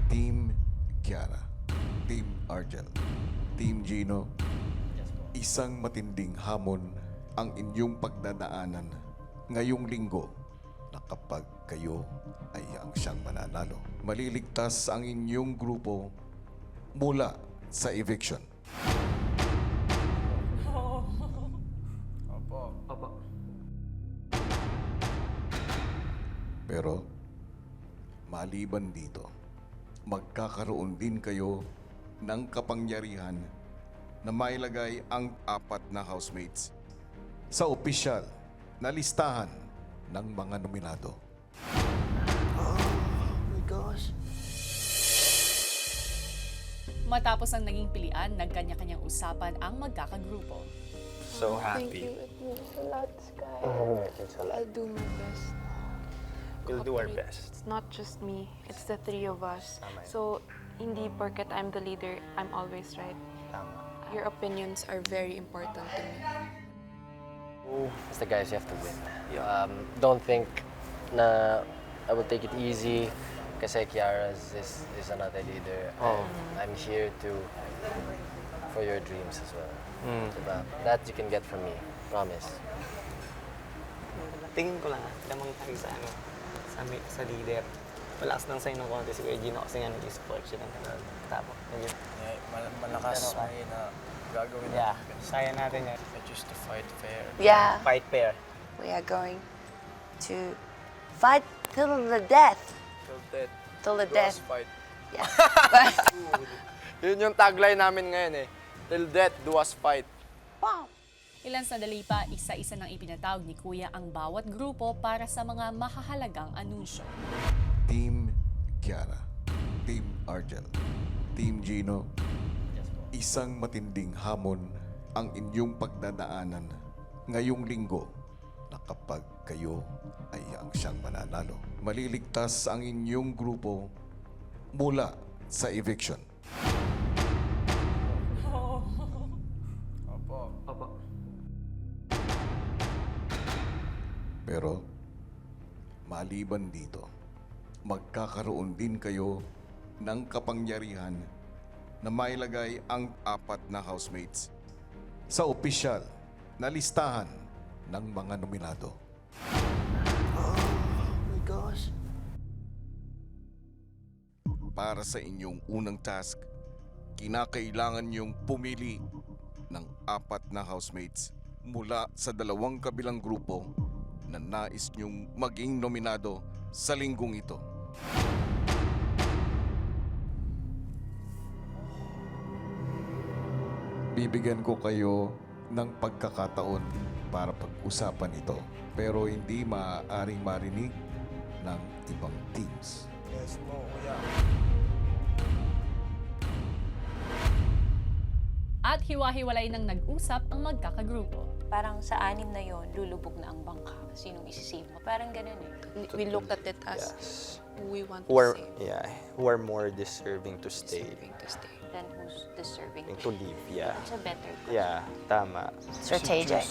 Team Kiara, Team Argel, Team Gino, isang matinding hamon ang inyong pagdadaanan ngayong linggo na kapag kayo ay ang siyang mananalo. Maliligtas ang inyong grupo mula sa eviction. Opo. Pero maliban dito, magkakaroon din kayo ng kapangyarihan na mailagay ang 4 na housemates sa opisyal na listahan ng mga nominado. Oh my gosh. Matapos ang naging pilian, nagkanya-kanyang usapan ang magkakagrupo. So Thank happy. you. It means a lot, Sky. It's a lot. I'll do my best. We'll do our Cooperate. best. It's not just me. It's the 3 of us. Tama yun. So, hindi porket I'm the leader, I'm always right. Tama. Your opinions are very important to me. It's the guys you have to win. Don't think na I will take it easy kasi Kiara is another leader. And I'm here for your dreams as well. Diba? That you can get from me. Promise. Tingin ko lang, damang tayo sa sa leader. Malakas ng sign ng konti si Kuya Gino kasi nga nag-support siya ng tapo. Malakas Pero may na gagawin Yeah, natin. kaya natin yan. I choose to fight fair. Yeah, Fight pair. we are going to fight till the death. Till death. Till the Do death. us fight. Yeah. Yun yung tagline namin ngayon eh. Till death, do us fight. Ilang sandali pa, isa-isa nang ipinatawag ni Kuya ang bawat grupo para sa mga mahahalagang anunsyo. Team Kiara, Team Argel, Team Gino, isang matinding hamon ang inyong pagdadaanan ngayong linggo na kapag kayo ay ang siyang mananalo. Maliligtas ang inyong grupo mula sa eviction. Opo. Pero maliban dito, magkakaroon din kayo ng kapangyarihan na mailagay ang 4 na housemates sa opisyal na listahan ng mga nominado. Oh my gosh. Para sa inyong unang task, kinakailangan niyong pumili ng 4 na housemates mula sa 2 kabilang grupo na nais niyong maging nominado sa linggong ito. Bibigyan ko kayo ng pagkakataon para pag-usapan ito, pero hindi maaaring marinig ng ibang teams. Yes, no, kuya. At hiwa-hiwalay nang nag-usap ang magkakagrupo. Parang sa 6 na yon, lulubog na ang bangka. Sinong isisave mo? Parang ganun eh. We looked at it as Yes. who we want to Who are, save. who are more deserving to stay. Deserving to stay. Then who's deserving To leave, yeah. It's a better question. Yeah, tama. Strategic.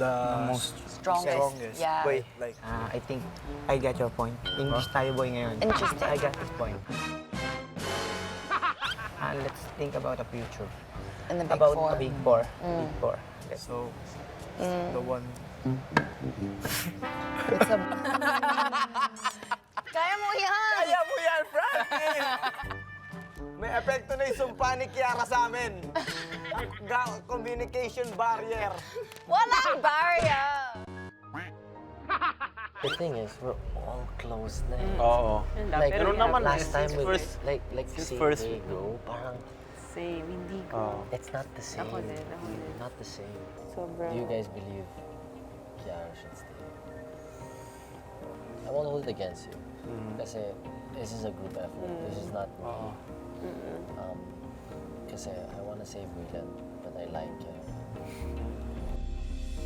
The most Strongest. Yeah. Boy, like I think I got your point. English tayo boy ngayon. Interesting. I got this point. Let's think about the future. In the big About four. the big four. Big four. Okay. so the one It's a... Kaya mo yan! Kaya mo yan, Frankie! May epekto na yung sumpa ni Kiara sa amin. Communication barrier. Walang barrier! The thing is, we're all close na eh. Oo. Like, Pero naman, last time with, first- like since same first- day, bro, parang Same, hindi ko. it's not the same. Ako din. Not the same. Sobra. Do you guys believe Kiara should stay? I won't hold it against you. Kasi this is a group effort. This is not me. Kasi I wanna save William, but I like Kiara.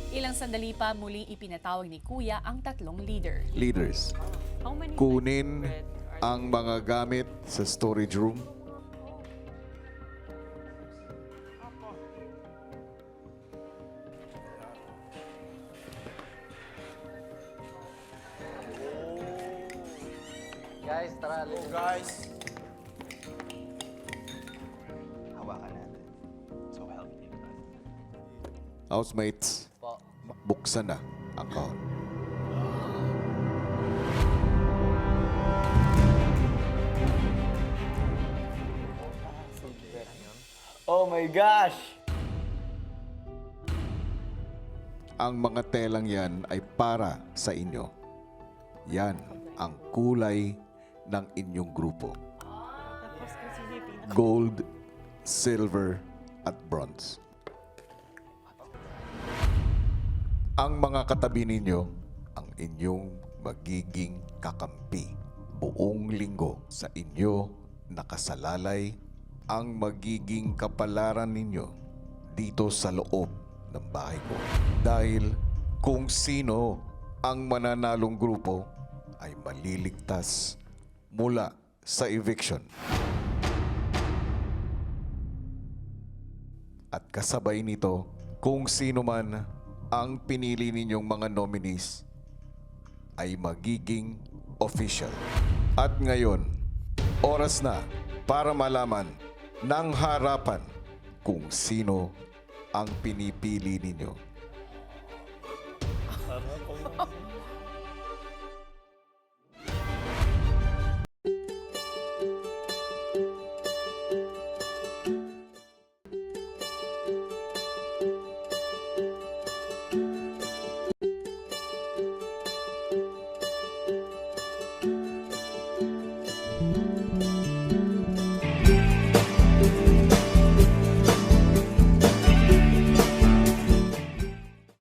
Ilang sandali pa muli ipinatawag ni Kuya ang 3 leader. Leaders, How many kunin bread are ang mga gamit sa storage room. Guys, tara, let's guys. Housemates, Po. buksan na ang kahon. Oh my gosh! Ang mga telang yan ay para sa inyo. Yan ang kulay ng inyong grupo. Gold, silver, at bronze. Ang mga katabi ninyo, ang inyong magiging kakampi. Buong linggo sa inyo nakasalalay ang magiging kapalaran ninyo dito sa loob ng bahay ko. Dahil kung sino ang mananalong grupo ay maliligtas mula sa eviction. At kasabay nito, kung sino man ang pinili ninyong mga nominees ay magiging official. At ngayon, oras na para malaman ng harapan kung sino ang pinipili ninyo.